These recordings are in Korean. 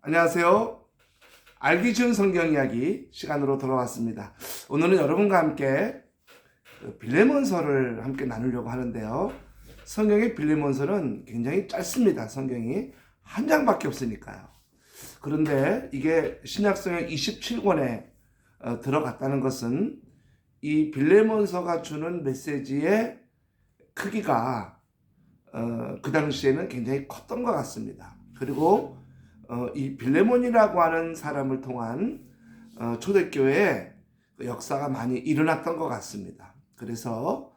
안녕하세요. 알기 쉬운 성경 이야기 시간으로 돌아왔습니다. 오늘은 여러분과 함께 빌레몬서를 함께 나누려고 하는데요. 성경의 빌레몬서는 굉장히 짧습니다. 성경이 한 장밖에 없으니까요. 그런데 이게 신약성경 27권에 들어갔다는 것은 이 빌레몬서가 주는 메시지의 크기가 그 당시에는 굉장히 컸던 것 같습니다. 그리고 이 빌레몬이라고 하는 사람을 통한 초대교회의 역사가 많이 일어났던 것 같습니다. 그래서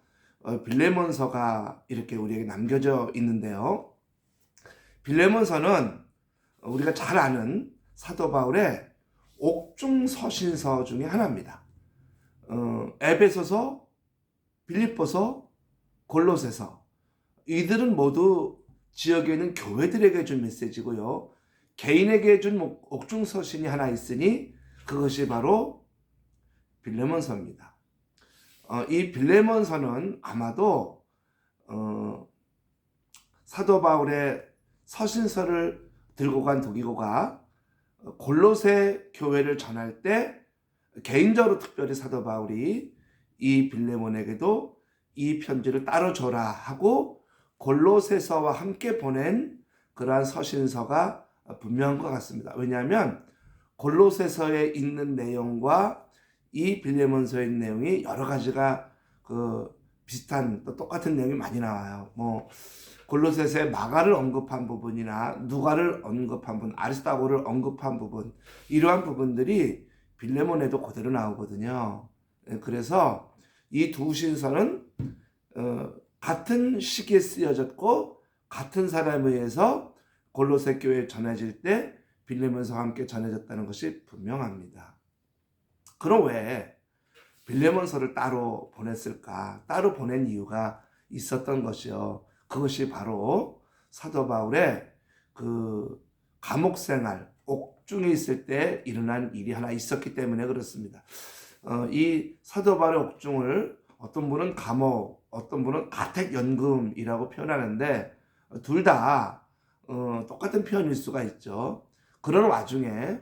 빌레몬서가 이렇게 우리에게 남겨져 있는데요. 빌레몬서는 우리가 잘 아는 사도 바울의 옥중서신서 중에 하나입니다. 에베소서, 빌립보서, 골로새서 이들은 모두 지역에 있는 교회들에게 준 메시지고요. 개인에게 준 옥중서신이 하나 있으니 그것이 바로 빌레몬서입니다. 이 빌레몬서는 아마도 사도 바울의 서신서를 들고 간 도기고가 골로새 교회를 전할 때 개인적으로 특별히 사도 바울이 이 빌레몬에게도 이 편지를 따로 줘라 하고 골로새서와 함께 보낸 그러한 서신서가 분명한 것 같습니다. 왜냐하면 골로새서에 있는 내용과 이 빌레몬서의 내용이 여러 가지가 비슷한 또 똑같은 내용이 많이 나와요. 골로새서에 마가를 언급한 부분이나 누가를 언급한 부분, 아리스타고를 언급한 부분 이러한 부분들이 빌레몬에도 그대로 나오거든요. 그래서 이 두 신서는 같은 시기에 쓰여졌고 같은 사람에 의해서 골로새 교회에 전해질 때 빌레몬서와 함께 전해졌다는 것이 분명합니다. 그럼 왜 빌레몬서를 따로 보냈을까? 따로 보낸 이유가 있었던 것이요. 그것이 바로 사도 바울의 감옥 생활, 옥중에 있을 때 일어난 일이 하나 있었기 때문에 그렇습니다. 이 사도 바울의 옥중을 어떤 분은 감옥, 어떤 분은 가택연금이라고 표현하는데 둘 다 똑같은 표현일 수가 있죠. 그런 와중에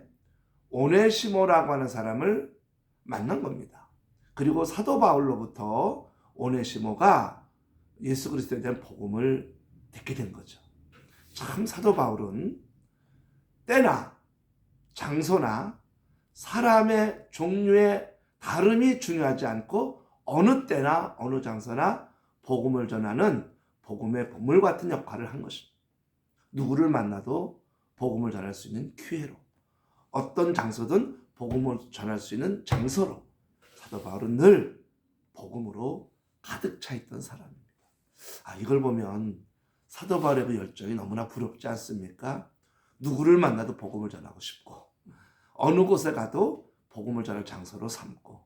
오네시모라고 하는 사람을 만난 겁니다. 그리고 사도 바울로부터 오네시모가 예수 그리스도에 대한 복음을 듣게 된 거죠. 참 사도 바울은 때나 장소나 사람의 종류의 다름이 중요하지 않고 어느 때나 어느 장소나 복음을 전하는 복음의 보물 같은 역할을 한 것입니다. 누구를 만나도 복음을 전할 수 있는 기회로, 어떤 장소든 복음을 전할 수 있는 장소로 사도 바울은 늘 복음으로 가득 차 있던 사람입니다. 이걸 보면 사도 바울의 그 열정이 너무나 부럽지 않습니까? 누구를 만나도 복음을 전하고 싶고 어느 곳에 가도 복음을 전할 장소로 삼고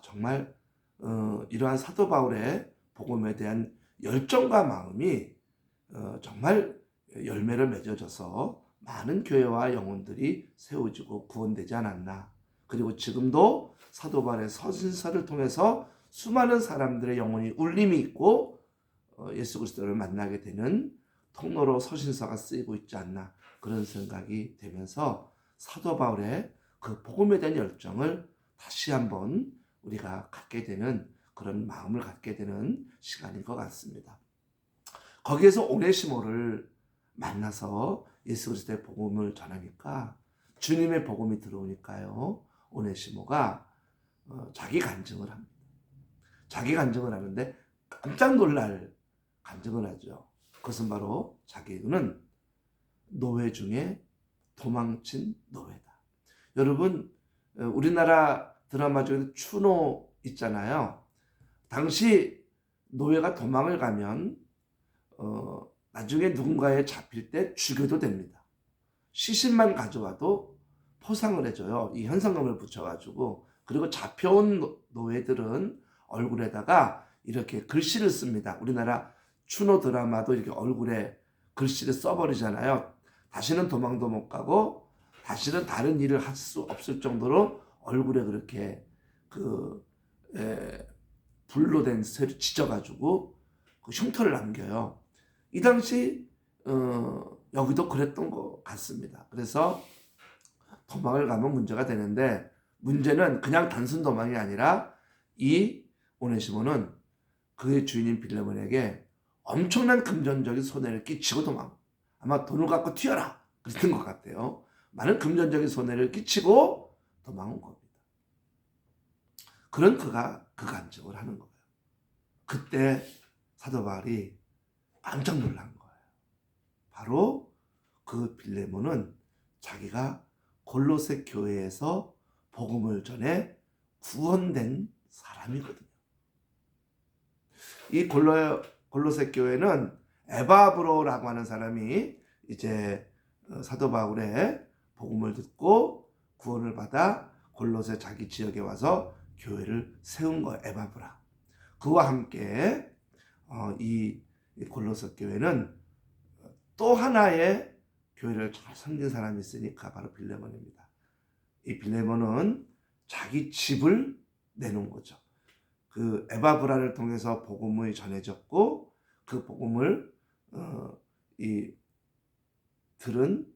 정말 이러한 사도 바울의 복음에 대한 열정과 마음이 정말 열매를 맺어져서 많은 교회와 영혼들이 세워지고 구원되지 않았나. 그리고 지금도 사도 바울의 서신서를 통해서 수많은 사람들의 영혼이 울림이 있고 예수 그리스도를 만나게 되는 통로로 서신서가 쓰이고 있지 않나 그런 생각이 되면서 사도 바울의 그 복음에 대한 열정을 다시 한번 우리가 갖게 되는 그런 마음을 갖게 되는 시간인 것 같습니다. 거기에서 오네시모를 만나서 예수 그리스도의 복음을 전하니까 주님의 복음이 들어오니까요. 오네시모가 자기 간증을 합니다. 자기 간증을 하는데 깜짝 놀랄 간증을 하죠. 그것은 바로 자기는 노예 중에 도망친 노예다. 여러분 우리나라 드라마 중에 추노 있잖아요. 당시 노예가 도망을 가면 나중에 누군가에 잡힐 때 죽여도 됩니다. 시신만 가져와도 포상을 해줘요. 이 현상금을 붙여가지고. 그리고 잡혀온 노예들은 얼굴에다가 이렇게 글씨를 씁니다. 우리나라 추노 드라마도 이렇게 얼굴에 글씨를 써버리잖아요. 다시는 도망도 못 가고 다시는 다른 일을 할 수 없을 정도로 얼굴에 그렇게 불로 된 쇠를 찢어가지고 그 흉터를 남겨요. 이 당시 여기도 그랬던 것 같습니다. 그래서 도망을 가면 문제가 되는데, 문제는 그냥 단순 도망이 아니라 이 오네시모는 그의 주인인 빌레몬에게 엄청난 금전적인 손해를 끼치고 도망. 아마 돈을 갖고 튀어라 그랬던 것 같아요. 많은 금전적인 손해를 끼치고 도망온 겁니다. 그런 그가 그 간증을 하는 거예요. 그때 사도 바울이 깜짝 놀란 거예요. 바로 그 빌레몬은 자기가 골로새 교회에서 복음을 전해 구원된 사람이거든요. 이 골로새 교회는 에바브로라고 하는 사람이 이제 사도 바울의 복음을 듣고 구원을 받아 골로새 자기 지역에 와서 교회를 세운 거예요. 에바브라. 그와 함께 이 골로새 교회는 또 하나의 교회를 잘 섬긴 사람이 있으니까 바로 빌레몬입니다. 이 빌레몬은 자기 집을 내놓은 거죠. 그 에바브라를 통해서 복음이 전해졌고, 그 복음을 들은,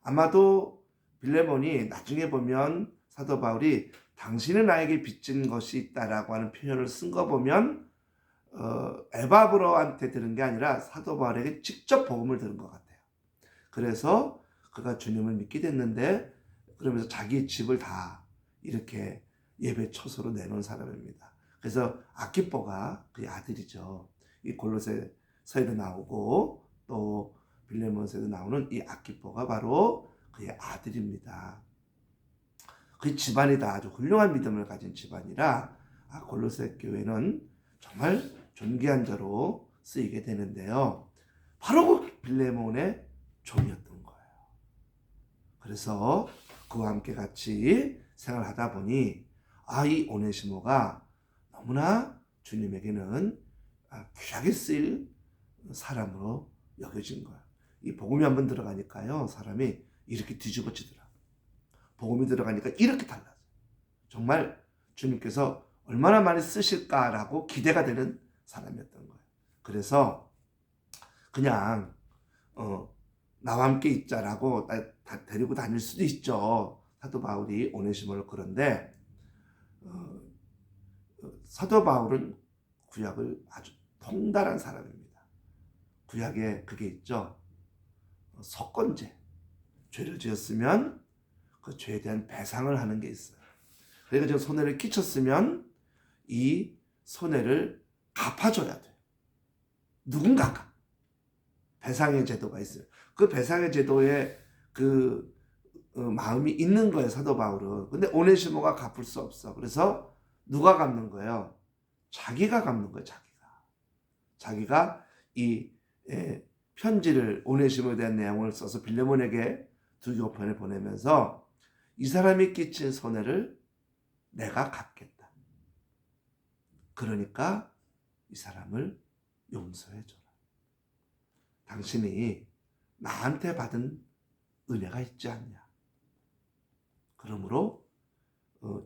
아마도 빌레몬이 나중에 보면 사도 바울이 당신은 나에게 빚진 것이 있다라고 하는 표현을 쓴 거 보면 에바브로한테 들은 게 아니라 사도 바울에게 직접 복음을 들은 것 같아요. 그래서 그가 주님을 믿게 됐는데, 그러면서 자기 집을 다 이렇게 예배 처소로 내놓은 사람입니다. 그래서 아키포가 그의 아들이죠. 이 골로새서에도 나오고 또 빌레몬서에도 나오는 이 아키포가 바로 그의 아들입니다. 그 집안이 다 아주 훌륭한 믿음을 가진 집안이라 골로새 교회는 정말 존귀한 자로 쓰이게 되는데요. 바로 그 빌레몬의 종이었던 거예요. 그래서 그와 함께 같이 생활하다 보니 이 오네시모가 너무나 주님에게는 귀하게 쓰일 사람으로 여겨진 거예요. 이 복음이 한번 들어가니까요, 사람이 이렇게 뒤집어지더라. 복음이 들어가니까 이렇게 달라져요. 정말 주님께서 얼마나 많이 쓰실까라고 기대가 되는 사람이었던 거예요. 그래서 그냥 나와 함께 있자라고 데리고 다닐 수도 있죠. 사도 바울이 오네시모를. 그런데 사도 바울은 구약을 아주 통달한 사람입니다. 구약에 그게 있죠. 석권제. 죄를 지었으면 그 죄에 대한 배상을 하는 게 있어요. 그러니까 지금 손해를 끼쳤으면 이 손해를 갚아줘야 돼요. 누군가가. 배상의 제도가 있어요. 그 배상의 제도에 그 마음이 있는 거예요, 사도 바울은. 근데 오네시모가 갚을 수 없어. 그래서 누가 갚는 거예요? 자기가 갚는 거예요, 자기가 이 편지를, 오네시모에 대한 내용을 써서 빌레몬에게 두 교편을 보내면서 이 사람이 끼친 손해를 내가 갚겠다. 그러니까 이 사람을 용서해줘라. 당신이 나한테 받은 은혜가 있지 않냐. 그러므로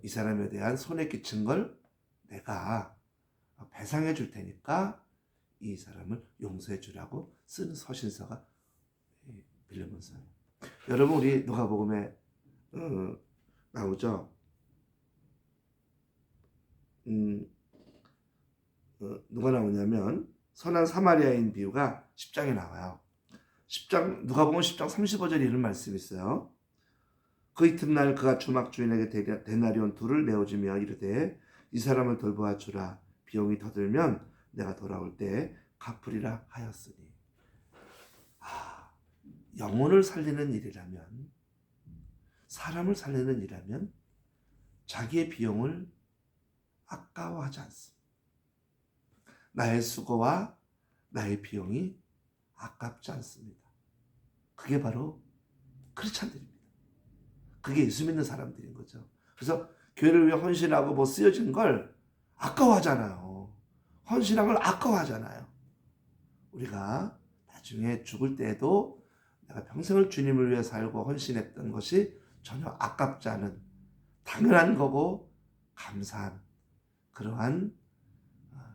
이 사람에 대한 손해 끼친 걸 내가 배상해 줄 테니까 이 사람을 용서해 주라고 쓰는 서신서가 빌레몬서예요. 여러분, 우리 누가복음에 나오죠. 누가 나오냐면 선한 사마리아인 비유가 10장에 나와요. 10장, 누가복음 10장 35절에 이런 말씀이 있어요. 그 이튿날 그가 주막 주인에게 데나리온 둘을 내어주며 이르되 이 사람을 돌보아 주라. 비용이 더 들면 내가 돌아올 때 갚으리라 하였으니. 영혼을 살리는 일이라면, 사람을 살리는 일이라면 자기의 비용을 아까워하지 않습니다. 나의 수고와 나의 비용이 아깝지 않습니다. 그게 바로 크리스찬들입니다. 그게 예수 믿는 사람들인 거죠. 그래서 교회를 위해 헌신하고 뭐 쓰여진 걸 아까워하잖아요. 헌신한 걸 아까워하잖아요. 우리가 나중에 죽을 때에도 내가 평생을 주님을 위해 살고 헌신했던 것이 전혀 아깝지 않은, 당연한 거고 감사한 그러한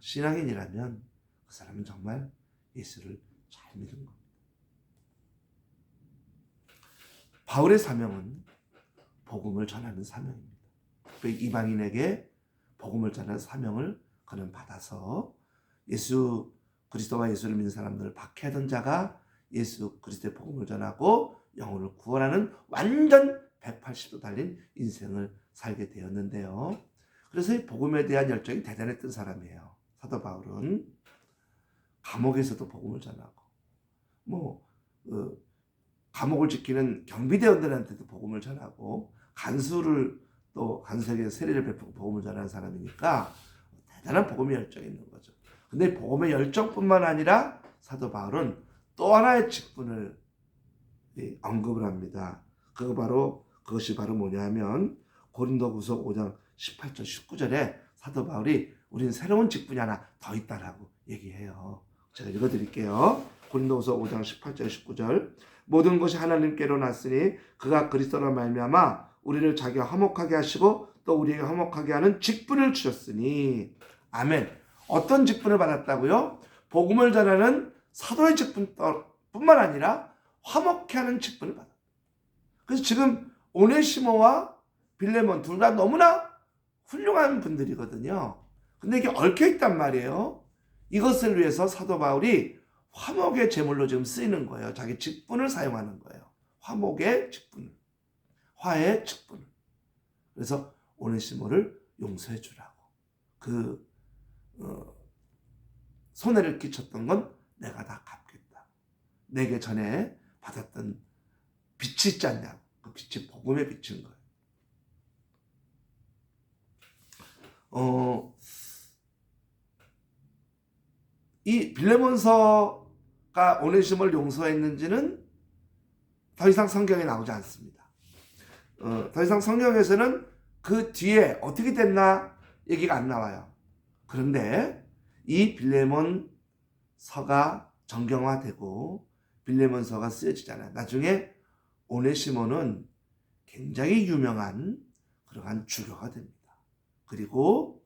신앙인이라면 그 사람은 정말 예수를 잘 믿은 겁니다. 바울의 사명은 복음을 전하는 사명입니다. 이방인에게 복음을 전하는 사명을 그는 받아서 예수 그리스도와 예수를 믿는 사람들을 박해하던 자가 예수 그리스도의 복음을 전하고 영혼을 구원하는 완전 180도 달린 인생을 살게 되었는데요. 그래서 이 복음에 대한 열정이 대단했던 사람이에요. 사도 바울은 감옥에서도 복음을 전하고 감옥을 지키는 경비대원들한테도 복음을 전하고 간수에게 세례를 베푸고 복음을 전하는 사람이니까 대단한 복음의 열정이 있는 거죠. 근데 복음의 열정뿐만 아니라 사도 바울은 또 하나의 직분을 언급을 합니다. 그것이 바로 뭐냐면 고린도후서 5장 18절 19절에 사도 바울이 우리는 새로운 직분이 하나 더 있다라고 얘기해요. 제가 읽어드릴게요. 고린도후서 5장 18절 19절 모든 것이 하나님께로 났으니 그가 그리스도로 말미암아 우리를 자기와 화목하게 하시고 또 우리에게 화목하게 하는 직분을 주셨으니 아멘. 어떤 직분을 받았다고요? 복음을 전하는 사도의 직분뿐만 아니라 화목케 하는 직분을 받았다. 그래서 지금 오네시모와 빌레몬 둘 다 너무나 훌륭한 분들이거든요. 근데 이게 얽혀있단 말이에요. 이것을 위해서 사도 바울이 화목의 제물로 지금 쓰이는 거예요. 자기 직분을 사용하는 거예요. 화목의 직분을. 화해의 직분을. 그래서 오네시모를 용서해 주라고. 손해를 끼쳤던 건 내가 다 갚겠다. 내게 전에 받았던 빛이 있지 않냐고. 그 빛이 복음의 빛인 거예요. 이 빌레몬서가 오네시모를 용서했는지는 더 이상 성경에 나오지 않습니다. 더 이상 성경에서는 그 뒤에 어떻게 됐나 얘기가 안 나와요. 그런데 이 빌레몬서가 정경화되고 빌레몬서가 쓰여지잖아요. 나중에 오네시모는 굉장히 유명한 그러한 주교가 됩니다. 그리고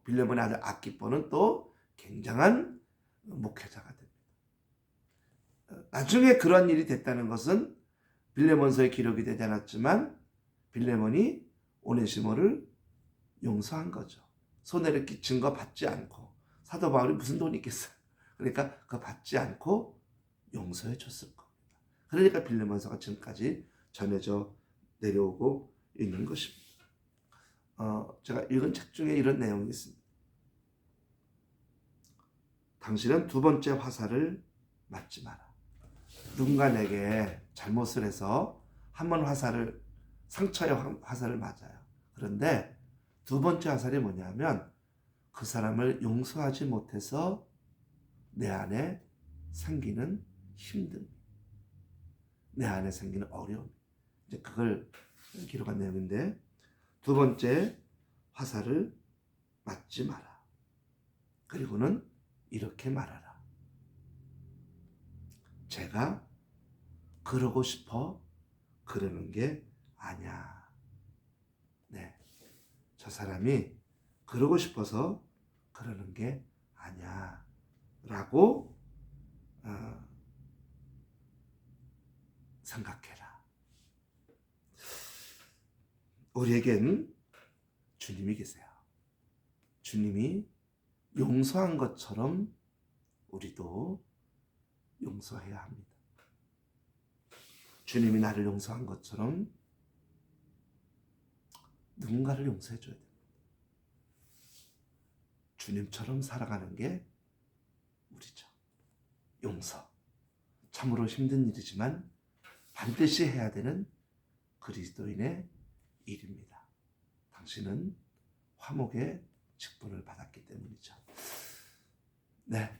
빌레몬의 아들 아키뽀는 또 굉장한 목회자가 됩니다. 나중에 그런 일이 됐다는 것은 빌레몬서에 기록이 되지 않았지만 빌레몬이 오네시모를 용서한 거죠. 손해를 끼친 거 받지 않고. 사도 바울이 무슨 돈이 있겠어요. 그러니까 그거 받지 않고 용서해 줬을 겁니다. 그러니까 빌레몬서가 지금까지 전해져 내려오고 있는 것입니다. 제가 읽은 책 중에 이런 내용이 있습니다. 당신은 두 번째 화살을 맞지 마라. 누군가 내게 잘못을 해서 한 번 상처의 화살을 맞아요. 그런데 두 번째 화살이 뭐냐면 그 사람을 용서하지 못해서 내 안에 생기는 힘듦, 내 안에 생기는 어려움, 이제 그걸 기록한 내용인데 두 번째 화살을 맞지 마라. 그리고는 이렇게 말하라. 제가 그러고 싶어 그러는 게 아니야. 네, 저 사람이 그러고 싶어서 그러는 게 아니야 라고 생각해라. 우리에겐 주님이 계세요. 주님이 용서한 것처럼 우리도 용서해야 합니다. 주님이 나를 용서한 것처럼 누군가를 용서해 줘야 됩니다. 주님처럼 살아가는 게 우리죠. 용서. 참으로 힘든 일이지만 반드시 해야 되는 그리스도인의 일입니다. 당신은 화목의 직분을 받았기 때문이죠. 네,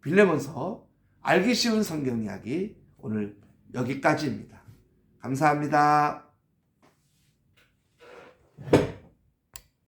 빌레몬서 알기 쉬운 성경 이야기 오늘 여기까지입니다. 감사합니다.